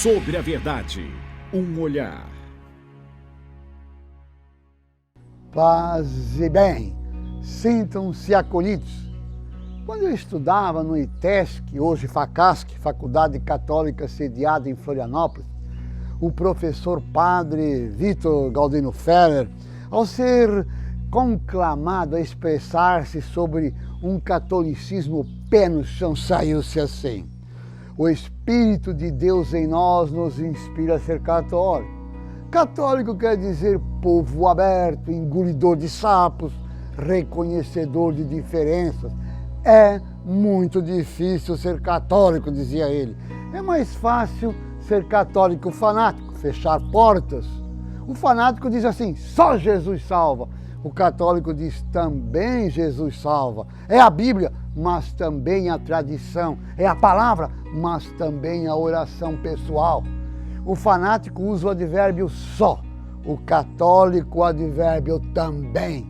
Sobre a verdade, um olhar. Paz e bem, sintam-se acolhidos. Quando eu estudava no ITESC, hoje FACASC, Faculdade Católica sediada em Florianópolis, o professor padre Vitor Galdino Ferrer, ao ser conclamado a expressar-se sobre um catolicismo pé no chão, saiu-se assim: o Espírito de Deus em nós nos inspira a ser católico. Católico quer dizer povo aberto, engolidor de sapos, reconhecedor de diferenças. É muito difícil ser católico, dizia ele. É mais fácil ser católico fanático, fechar portas. O fanático diz assim: só Jesus salva. O católico diz: também Jesus salva. É a Bíblia, mas também a tradição. É a palavra, mas também a oração pessoal. O fanático usa o advérbio só. O católico o advérbio também.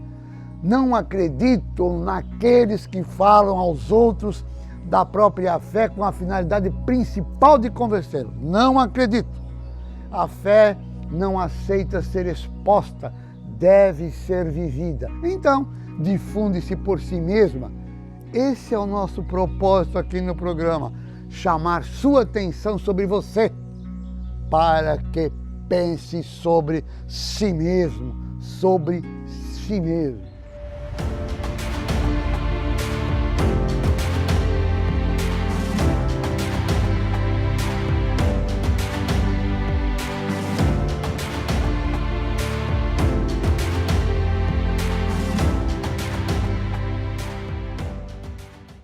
Não acreditam naqueles que falam aos outros da própria fé com a finalidade principal de convencê-los. Não acredito. A fé não aceita ser exposta, deve ser vivida. Então, difunde-se por si mesma. Esse é o nosso propósito aqui no programa, chamar sua atenção sobre você, para que pense sobre si mesmo, sobre si mesmo.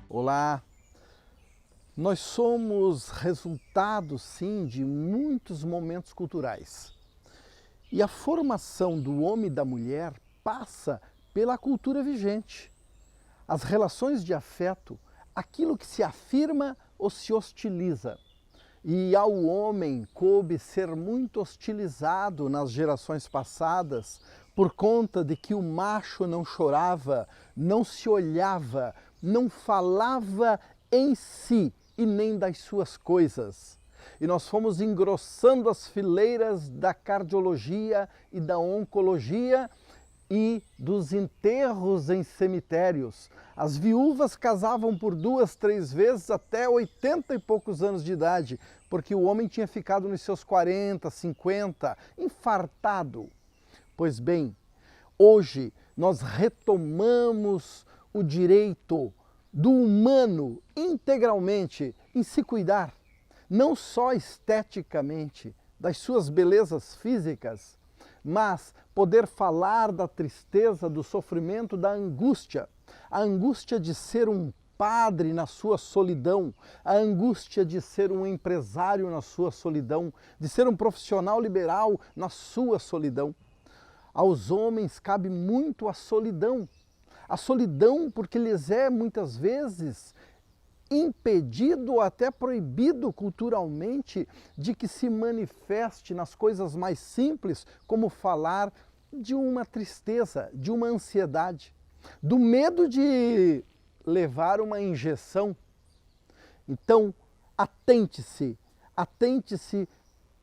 Olá, nós somos resultado, sim, de muitos momentos culturais. E a formação do homem e da mulher passa pela cultura vigente. As relações de afeto, aquilo que se afirma ou se hostiliza. E ao homem coube ser muito hostilizado nas gerações passadas por conta de que o macho não chorava, não se olhava, não falava em si e nem das suas coisas. E nós fomos engrossando as fileiras da cardiologia e da oncologia e dos enterros em cemitérios. As viúvas casavam por 2, 3 vezes até 80 e poucos anos de idade, porque o homem tinha ficado nos seus 40, 50, infartado. Pois bem, hoje nós retomamos o direito do humano integralmente em se cuidar, não só esteticamente, das suas belezas físicas, mas poder falar da tristeza, do sofrimento, da angústia, a angústia de ser um padre na sua solidão, a angústia de ser um empresário na sua solidão, de ser um profissional liberal na sua solidão. Aos homens cabe muito a solidão porque lhes é muitas vezes impedido ou até proibido culturalmente de que se manifeste nas coisas mais simples, como falar de uma tristeza, de uma ansiedade, do medo de levar uma injeção. Então, atente-se,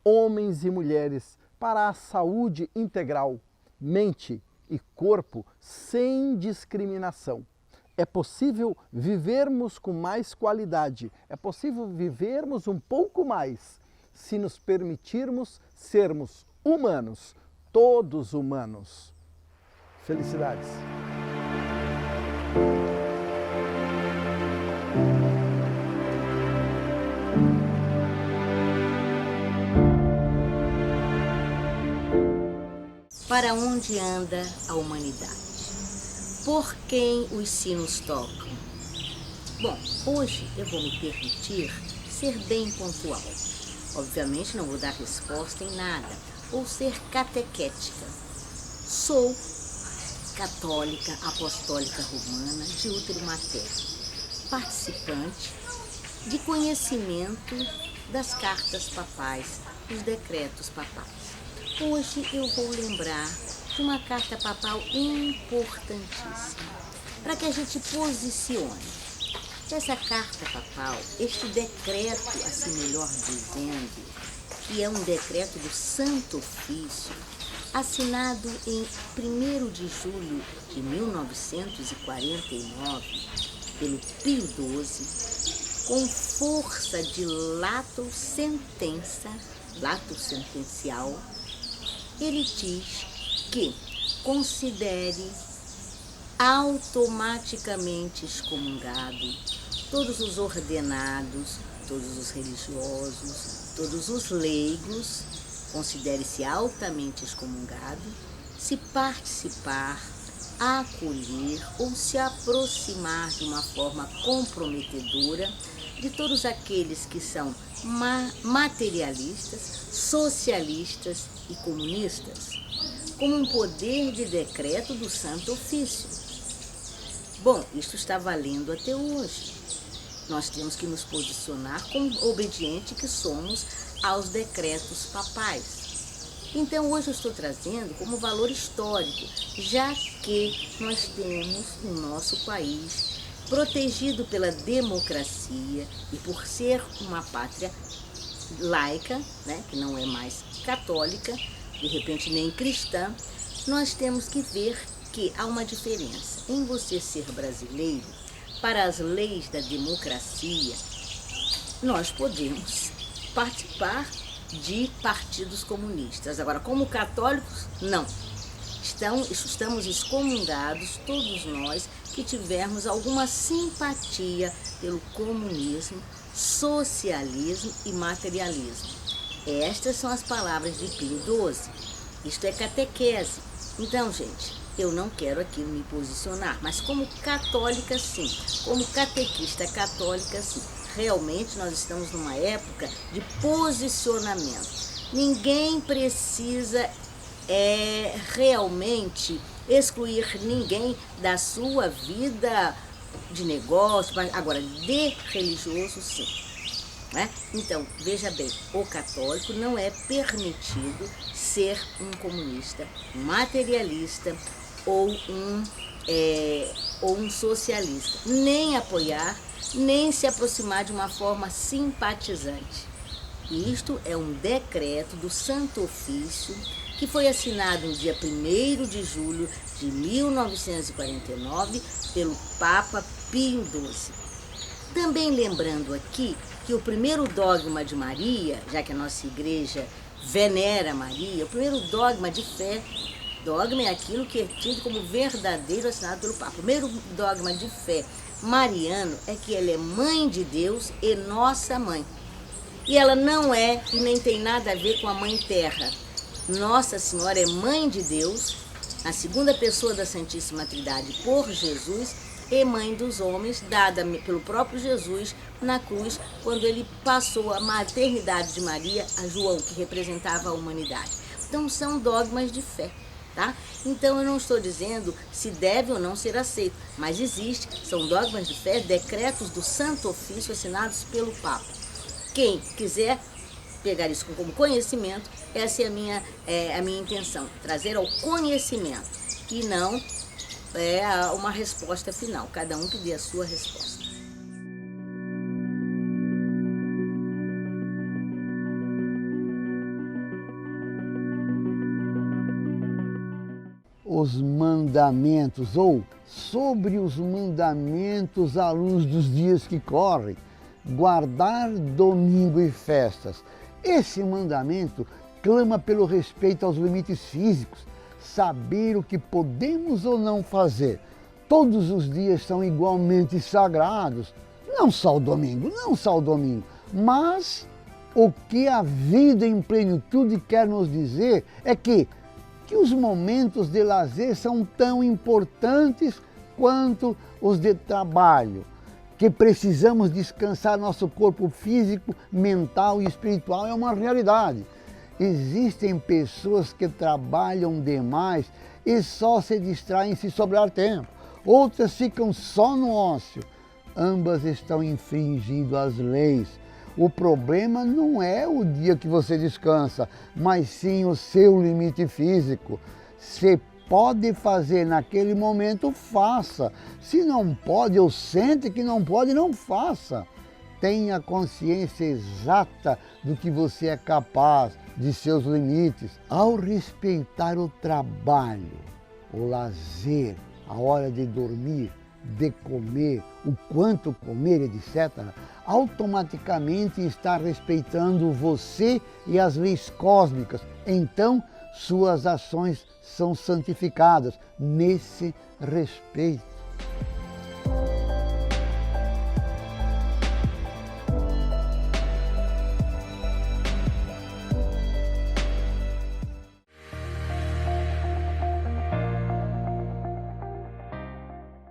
homens e mulheres, para a saúde integral, mente e corpo, sem discriminação. É possível vivermos com mais qualidade, é possível vivermos um pouco mais, se nos permitirmos sermos humanos, todos humanos. Felicidades! Para onde anda a humanidade? Por quem os sinos tocam? Bom, hoje eu vou me permitir ser bem pontual. Obviamente não vou dar resposta em nada ou ser catequética. Sou católica apostólica romana de útero materno, participante de conhecimento das cartas papais, dos decretos papais. Hoje eu vou lembrar de uma carta papal importantíssima, para que a gente posicione. Essa carta papal, este decreto, assim melhor dizendo, que é um decreto do Santo Ofício, assinado em 1º de julho de 1949 pelo Pio XII, com força de lato sentencial, ele diz que considere automaticamente excomungado todos os ordenados, todos os religiosos, todos os leigos, considere-se altamente excomungado se participar, acolher ou se aproximar de uma forma comprometedora de todos aqueles que são materialistas, socialistas e comunistas, como um poder de decreto do Santo Ofício. Bom, isto está valendo até hoje. Nós temos que nos posicionar como obediente que somos aos decretos papais. Então, hoje eu estou trazendo como valor histórico, já que nós temos no nosso país, protegido pela democracia e por ser uma pátria laica, né, que não é mais católica, de repente nem cristã, nós temos que ver que há uma diferença em você ser brasileiro. Para as leis da democracia, nós podemos participar de partidos comunistas. Agora, como católicos, não. Estamos excomungados, todos nós que tivermos alguma simpatia pelo comunismo, socialismo e materialismo. Estas são as palavras de Pio XII. Isto é catequese. Então, gente, eu não quero aqui me posicionar, mas como católica, sim. Como catequista católica, sim. Realmente nós estamos numa época de posicionamento. Ninguém precisa realmente excluir ninguém da sua vida de negócio, agora de religioso, sim. Né? Então, veja bem, o católico não é permitido ser um comunista, um materialista ou um socialista, nem apoiar, nem se aproximar de uma forma simpatizante. Isto é um decreto do Santo Ofício que foi assinado no dia 1º de julho de 1949 pelo Papa Pio XII. Também lembrando aqui que o primeiro dogma de Maria, já que a nossa igreja venera Maria, o primeiro dogma de fé, dogma é aquilo que é tido como verdadeiro assinado pelo Papa. O primeiro dogma de fé mariano é que ela é mãe de Deus e nossa mãe. E ela não é e nem tem nada a ver com a mãe terra. Nossa Senhora é mãe de Deus, a segunda pessoa da Santíssima Trindade por Jesus e mãe dos homens, dada pelo próprio Jesus na cruz, quando ele passou a maternidade de Maria a João, que representava a humanidade. Então são dogmas de fé, tá? Então eu não estou dizendo se deve ou não ser aceito, mas existe, são dogmas de fé, decretos do Santo Ofício assinados pelo Papa. Quem quiser pegar isso como conhecimento, essa é a minha intenção, trazer ao conhecimento e não uma resposta final, cada um que dê a sua resposta. Os mandamentos, ou sobre os mandamentos à luz dos dias que correm, guardar domingo e festas. Esse mandamento clama pelo respeito aos limites físicos, saber o que podemos ou não fazer. Todos os dias são igualmente sagrados, não só o domingo, mas o que a vida em plenitude quer nos dizer é que os momentos de lazer são tão importantes quanto os de trabalho, que precisamos descansar nosso corpo físico, mental e espiritual, é uma realidade. Existem pessoas que trabalham demais e só se distraem se sobrar tempo. Outras ficam só no ócio. Ambas estão infringindo as leis. O problema não é o dia que você descansa, mas sim o seu limite físico. Se pode fazer naquele momento, faça. Se não pode ou sente que não pode, não faça. tenha consciência exata do que você é capaz, de seus limites. Ao respeitar o trabalho, o lazer, a hora de dormir, de comer, o quanto comer, etc., automaticamente está respeitando você e as leis cósmicas. Então, suas ações são santificadas nesse respeito.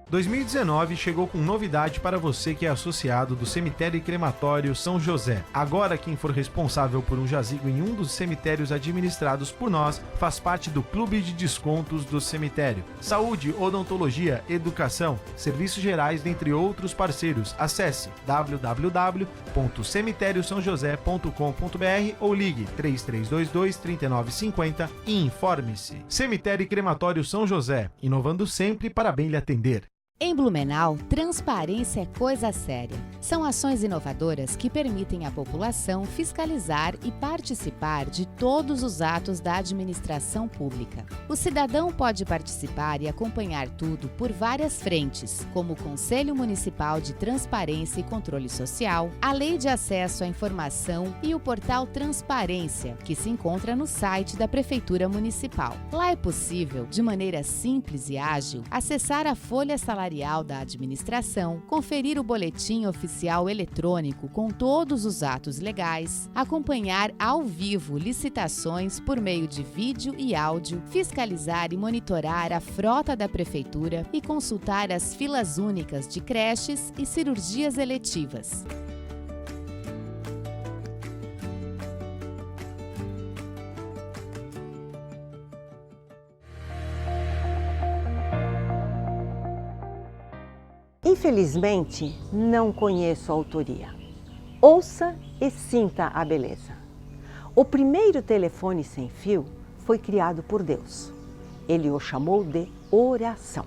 Em 2019 chegou com novidade para você que é associado do Cemitério e Crematório São José. Agora, quem for responsável por um jazigo em um dos cemitérios administrados por nós faz parte do Clube de Descontos do Cemitério. Saúde, odontologia, educação, serviços gerais, dentre outros parceiros. Acesse www.cemitériosaojosé.com.br ou ligue 3322-3950 e informe-se. Cemitério e Crematório São José, inovando sempre para bem lhe atender. Em Blumenau, transparência é coisa séria. São ações inovadoras que permitem à população fiscalizar e participar de todos os atos da administração pública. O cidadão pode participar e acompanhar tudo por várias frentes, como o Conselho Municipal de Transparência e Controle Social, a Lei de Acesso à Informação e o portal Transparência, que se encontra no site da Prefeitura Municipal. Lá é possível, de maneira simples e ágil, acessar a folha salarial da administração, conferir o boletim oficial eletrônico com todos os atos legais, acompanhar ao vivo licitações por meio de vídeo e áudio, fiscalizar e monitorar a frota da prefeitura e consultar as filas únicas de creches e cirurgias eletivas. Infelizmente, não conheço a autoria. Ouça e sinta a beleza. O primeiro telefone sem fio foi criado por Deus. Ele o chamou de oração.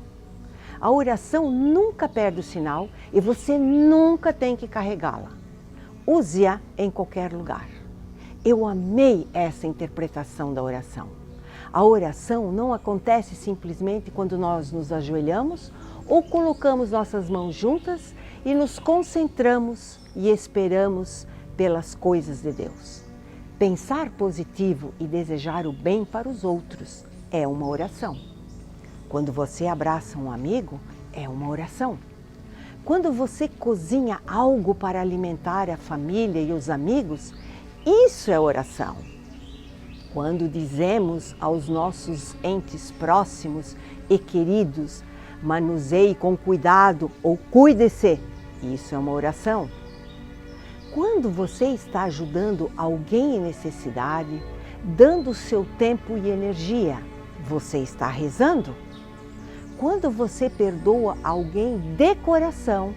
A oração nunca perde o sinal e você nunca tem que carregá-la. Use-a em qualquer lugar. Eu amei essa interpretação da oração. A oração não acontece simplesmente quando nós nos ajoelhamos ou colocamos nossas mãos juntas e nos concentramos e esperamos pelas coisas de Deus. Pensar positivo e desejar o bem para os outros é uma oração. Quando você abraça um amigo, é uma oração. Quando você cozinha algo para alimentar a família e os amigos, isso é oração. Quando dizemos aos nossos entes próximos e queridos, manuseie com cuidado ou cuide-se, isso é uma oração. Quando você está ajudando alguém em necessidade, dando seu tempo e energia, você está rezando? Quando você perdoa alguém de coração,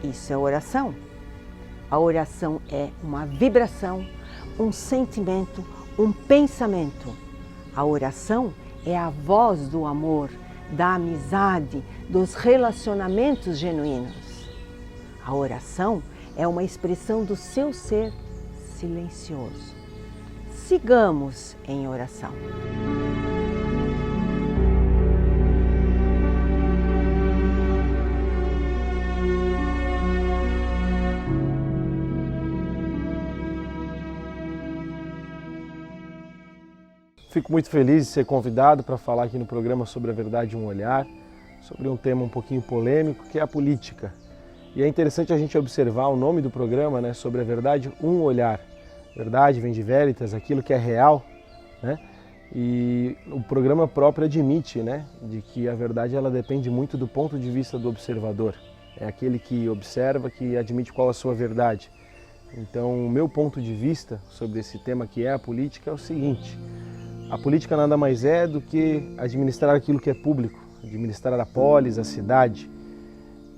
isso é oração. A oração é uma vibração, um sentimento, um pensamento. A oração é a voz do amor, da amizade, dos relacionamentos genuínos. A oração é uma expressão do seu ser silencioso. Sigamos em oração. Fico muito feliz de ser convidado para falar aqui no programa sobre a verdade um olhar, sobre um tema um pouquinho polêmico, que é a política. E é interessante a gente observar o nome do programa, né, sobre a verdade um olhar. Verdade vem de veritas, aquilo que é real, né? E o programa próprio admite, né, de que a verdade ela depende muito do ponto de vista do observador. É aquele que observa, que admite qual a sua verdade. Então, o meu ponto de vista sobre esse tema que é a política é o seguinte: a política nada mais é do que administrar aquilo que é público, administrar a polis, a cidade.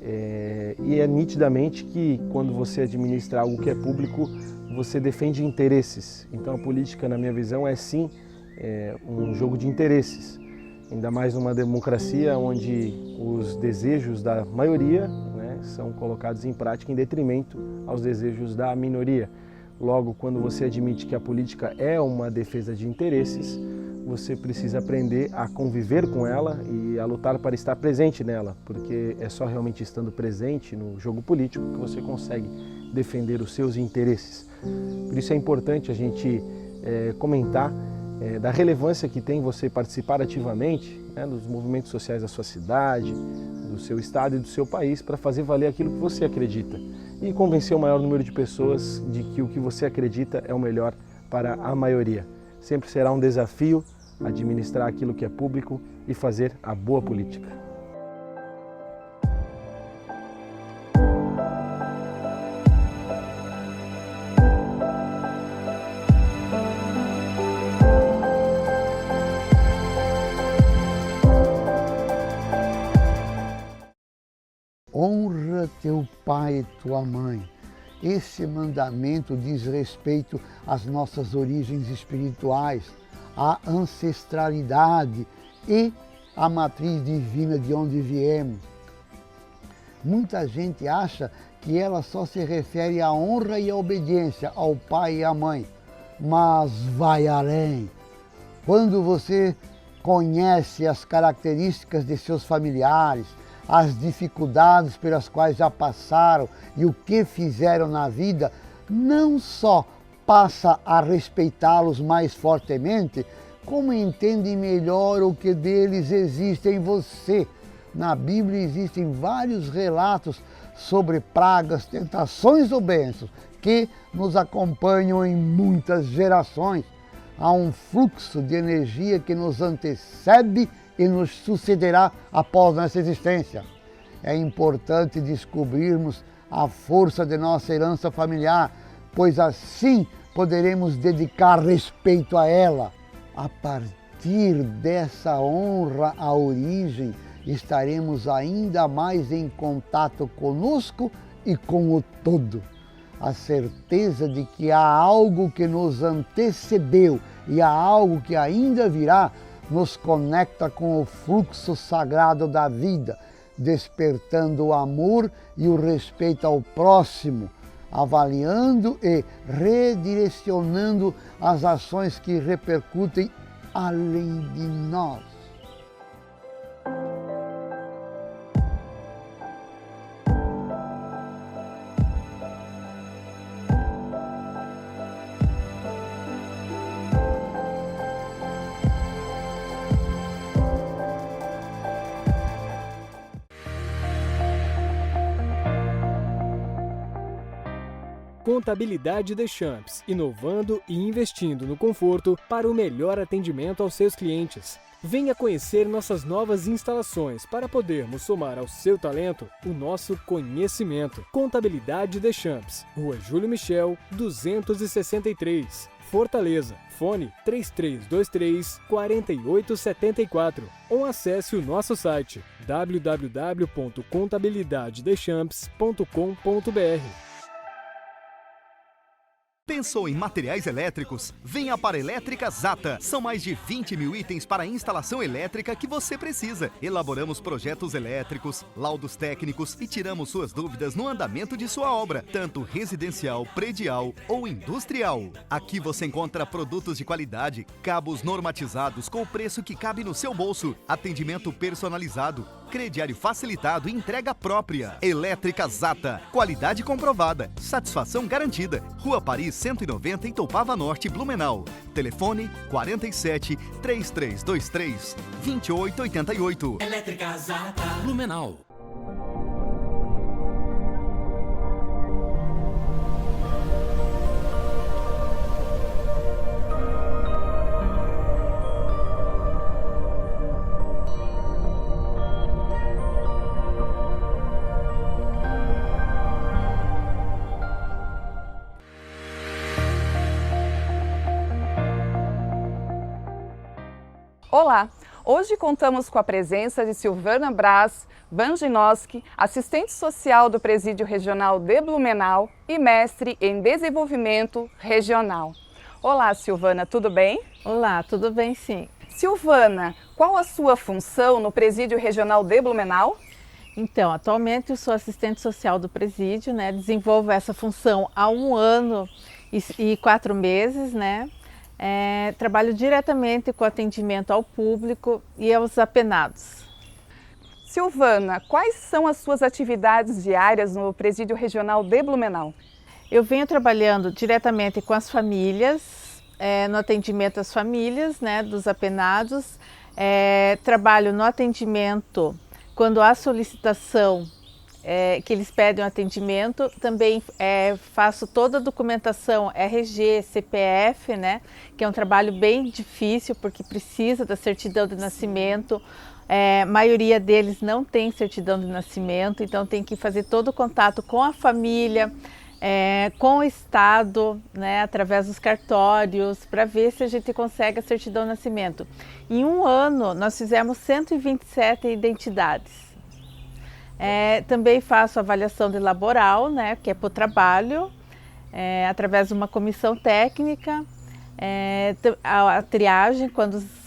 E é nitidamente que quando você administra algo que é público, você defende interesses. Então a política, na minha visão, é sim um jogo de interesses. Ainda mais numa democracia onde os desejos da maioria, né, são colocados em prática em detrimento aos desejos da minoria. Logo, quando você admite que a política é uma defesa de interesses, você precisa aprender a conviver com ela e a lutar para estar presente nela, porque é só realmente estando presente no jogo político que você consegue defender os seus interesses. Por isso é importante a gente comentar da relevância que tem você participar ativamente dos movimentos sociais da sua cidade, do seu estado e do seu país para fazer valer aquilo que você acredita e convencer o maior número de pessoas de que o que você acredita é o melhor para a maioria. Sempre será um desafio administrar aquilo que é público e fazer a boa política. Honra teu pai e tua mãe. Esse mandamento diz respeito às nossas origens espirituais, à ancestralidade e à matriz divina de onde viemos. Muita gente acha que ela só se refere à honra e à obediência ao pai e à mãe, mas vai além. Quando você conhece as características de seus familiares, as dificuldades pelas quais já passaram e o que fizeram na vida, não só passa a respeitá-los mais fortemente, como entende melhor o que deles existe em você. Na Bíblia existem vários relatos sobre pragas, tentações ou bênçãos que nos acompanham em muitas gerações. Há um fluxo de energia que nos antecede e nos sucederá após nossa existência. É importante descobrirmos a força de nossa herança familiar, pois assim poderemos dedicar respeito a ela. A partir dessa honra à origem, estaremos ainda mais em contato conosco e com o todo. A certeza de que há algo que nos antecedeu e há algo que ainda virá nos conecta com o fluxo sagrado da vida, despertando o amor e o respeito ao próximo, avaliando e redirecionando as ações que repercutem além de nós. Contabilidade Deschamps, inovando e investindo no conforto para o melhor atendimento aos seus clientes. Venha conhecer nossas novas instalações para podermos somar ao seu talento o nosso conhecimento. Contabilidade Deschamps, Rua Júlio Michel, 263, Fortaleza. Fone 3323-4874 ou acesse o nosso site www.contabilidadedeschamps.com.br. Pensou em materiais elétricos? Venha para a Elétrica Zata. São mais de 20 mil itens para a instalação elétrica que você precisa. Elaboramos projetos elétricos, laudos técnicos e tiramos suas dúvidas no andamento de sua obra, tanto residencial, predial ou industrial. Aqui você encontra produtos de qualidade, cabos normatizados com o preço que cabe no seu bolso, atendimento personalizado, crediário facilitado e entrega própria. Elétrica Zata. Qualidade comprovada. Satisfação garantida. Rua Paris 190 em Toupava Norte, Blumenau. Telefone 47 3323 2888. Elétrica Zata. Blumenau. Olá! Hoje contamos com a presença de Silvana Braz Vanginowski, assistente social do Presídio Regional de Blumenau e mestre em Desenvolvimento Regional. Olá, Silvana, tudo bem? Olá, tudo bem sim. Silvana, qual a sua função no Presídio Regional de Blumenau? Então, atualmente eu sou assistente social do presídio, né? Desenvolvo essa função há 1 ano e 4 meses, né? Trabalho diretamente com atendimento ao público e aos apenados. Silvana, quais são as suas atividades diárias no Presídio Regional de Blumenau? Eu venho trabalhando diretamente com as famílias, no atendimento às famílias, né, dos apenados. Trabalho no atendimento quando há solicitação que eles pedem um atendimento. Também faço toda a documentação RG, CPF, né, que é um trabalho bem difícil porque precisa da certidão de nascimento. A maioria deles não tem certidão de nascimento, então tem que fazer todo o contato com a família, com o Estado, né, através dos cartórios, para ver se a gente consegue a certidão de nascimento. Em 1 ano, nós fizemos 127 identidades. Também faço avaliação de laboral, né, que é para o trabalho, através de uma comissão técnica, a triagem, quando os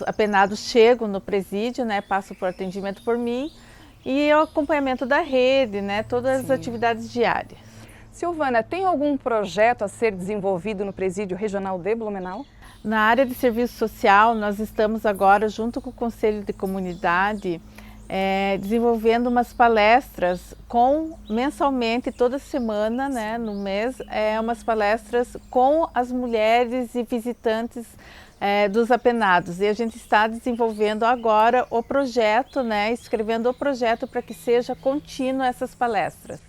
apenados chegam no presídio, né, passam por atendimento por mim, e o acompanhamento da rede, né, todas as atividades diárias. Silvana, tem algum projeto a ser desenvolvido no Presídio Regional de Blumenau? Na área de serviço social, nós estamos agora, junto com o Conselho de Comunidade, desenvolvendo umas palestras mensalmente, toda semana, né, no mês, umas palestras com as mulheres e visitantes dos apenados. E a gente está desenvolvendo agora o projeto, né, escrevendo o projeto para que seja contínuo essas palestras.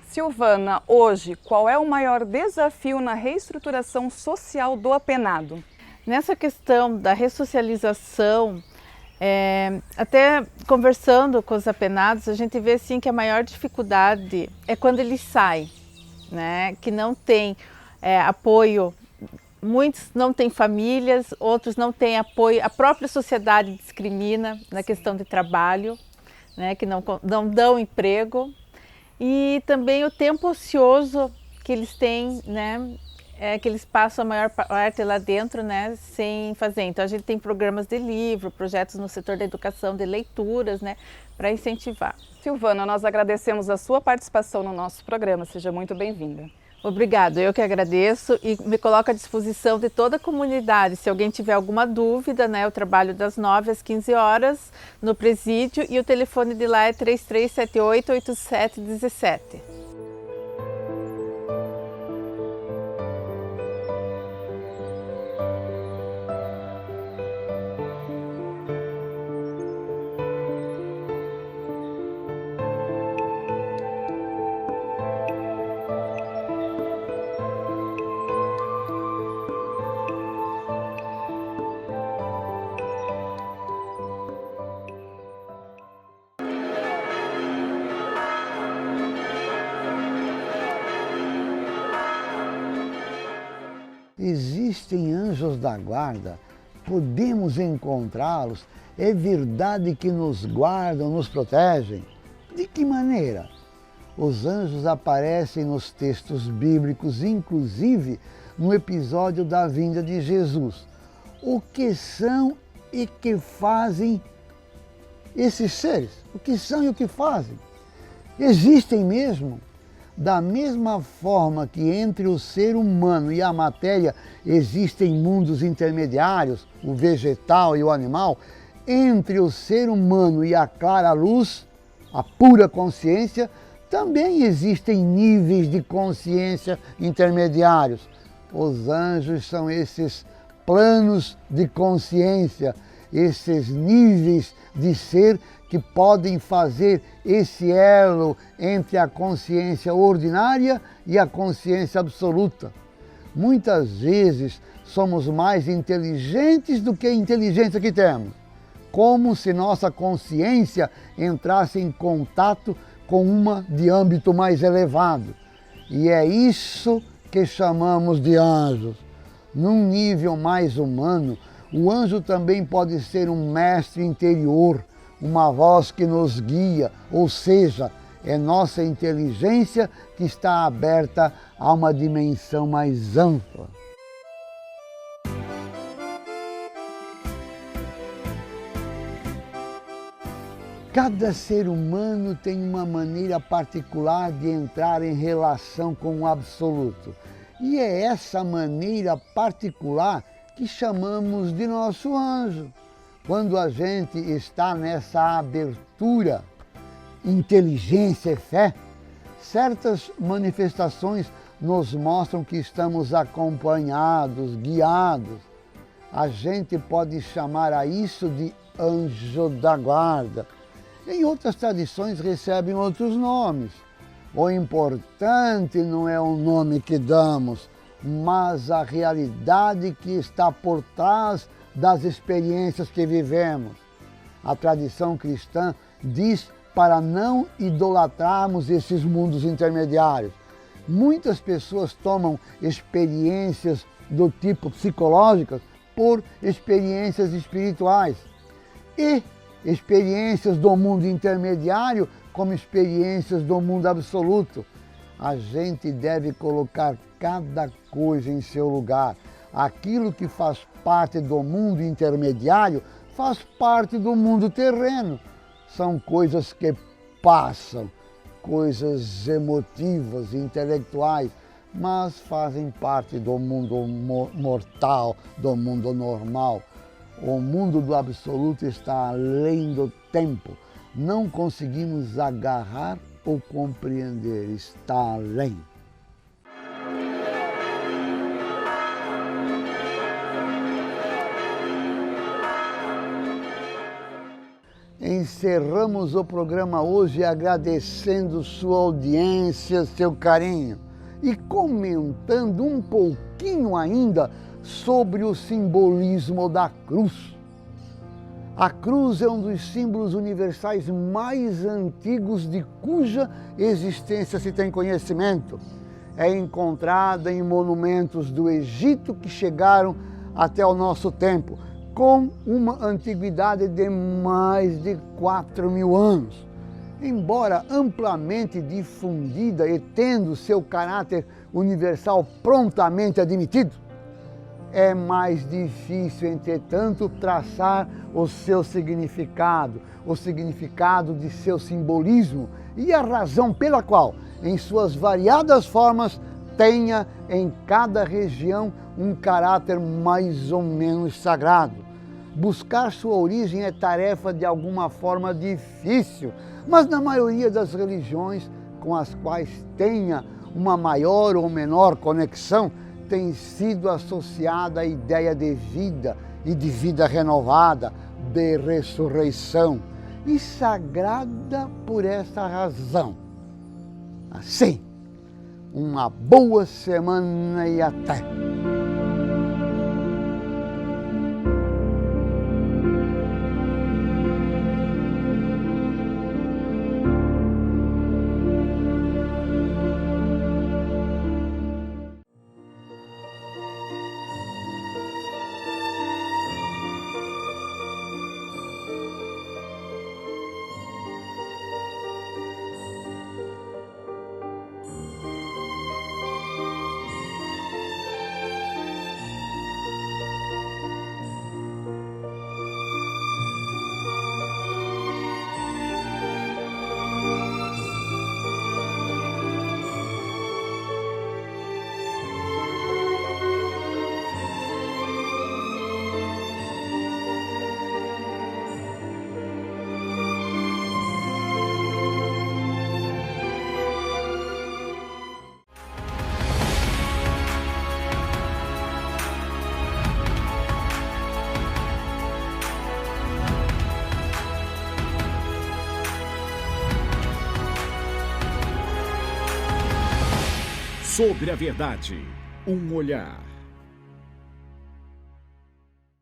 Silvana, hoje, qual é o maior desafio na reestruturação social do apenado? Nessa questão da ressocialização, até conversando com os apenados, a gente vê assim, que a maior dificuldade é quando eles saem, né, que não tem apoio. Muitos não têm famílias, outros não têm apoio, a própria sociedade discrimina na questão de trabalho, né, que não dão emprego. E também o tempo ocioso que eles têm, né, que eles passam a maior parte lá dentro, né, sem fazer. Então a gente tem programas de livro, projetos no setor da educação, de leituras, né, para incentivar. Silvana, nós agradecemos a sua participação no nosso programa, seja muito bem-vinda. Obrigado, eu que agradeço e me coloco à disposição de toda a comunidade. Se alguém tiver alguma dúvida, né, eu trabalho das 9 às 15 horas no presídio e o telefone de lá é 3378-8717. Existem anjos da guarda, podemos encontrá-los, é verdade que nos guardam, nos protegem. De que maneira? Os anjos aparecem nos textos bíblicos, inclusive no episódio da vinda de Jesus. O que são e que fazem esses seres? O que são e o que fazem? Existem mesmo? Da mesma forma que entre o ser humano e a matéria existem mundos intermediários, o vegetal e o animal, entre o ser humano e a clara luz, a pura consciência, também existem níveis de consciência intermediários. Os anjos são esses planos de consciência, esses níveis de ser que podem fazer esse elo entre a consciência ordinária e a consciência absoluta. Muitas vezes somos mais inteligentes do que a inteligência que temos, como se nossa consciência entrasse em contato com uma de âmbito mais elevado. E é isso que chamamos de anjos. Num nível mais humano, o anjo também pode ser um mestre interior, uma voz que nos guia, ou seja, é nossa inteligência que está aberta a uma dimensão mais ampla. Cada ser humano tem uma maneira particular de entrar em relação com o absoluto. E é essa maneira particular que chamamos de nosso anjo. Quando a gente está nessa abertura, inteligência e fé, certas manifestações nos mostram que estamos acompanhados, guiados. A gente pode chamar a isso de anjo da guarda. Em outras tradições recebem outros nomes. O importante não é o nome que damos, mas a realidade que está por trás das experiências que vivemos. A tradição cristã diz para não idolatrarmos esses mundos intermediários. Muitas pessoas tomam experiências do tipo psicológicas por experiências espirituais e experiências do mundo intermediário como experiências do mundo absoluto. A gente deve colocar cada coisa em seu lugar. Aquilo que faz parte do mundo intermediário faz parte do mundo terreno. São coisas que passam, coisas emotivas, intelectuais, mas fazem parte do mundo mortal, do mundo normal. O mundo do absoluto está além do tempo. Não conseguimos agarrar ou compreender, está além. Encerramos o programa hoje agradecendo sua audiência, seu carinho e comentando um pouquinho ainda sobre o simbolismo da cruz. A cruz é um dos símbolos universais mais antigos de cuja existência se tem conhecimento. É encontrada em monumentos do Egito que chegaram até o nosso tempo, com uma antiguidade de mais de 4.000 anos. Embora amplamente difundida e tendo seu caráter universal prontamente admitido, é mais difícil, entretanto, traçar o seu significado, o significado de seu simbolismo e a razão pela qual, em suas variadas formas, tenha em cada região um caráter mais ou menos sagrado. Buscar sua origem é tarefa de alguma forma difícil, mas na maioria das religiões com as quais tenha uma maior ou menor conexão, tem sido associada a ideia de vida e de vida renovada, de ressurreição, e sagrada por essa razão. Assim, uma boa semana e até! Sobre a verdade, um olhar.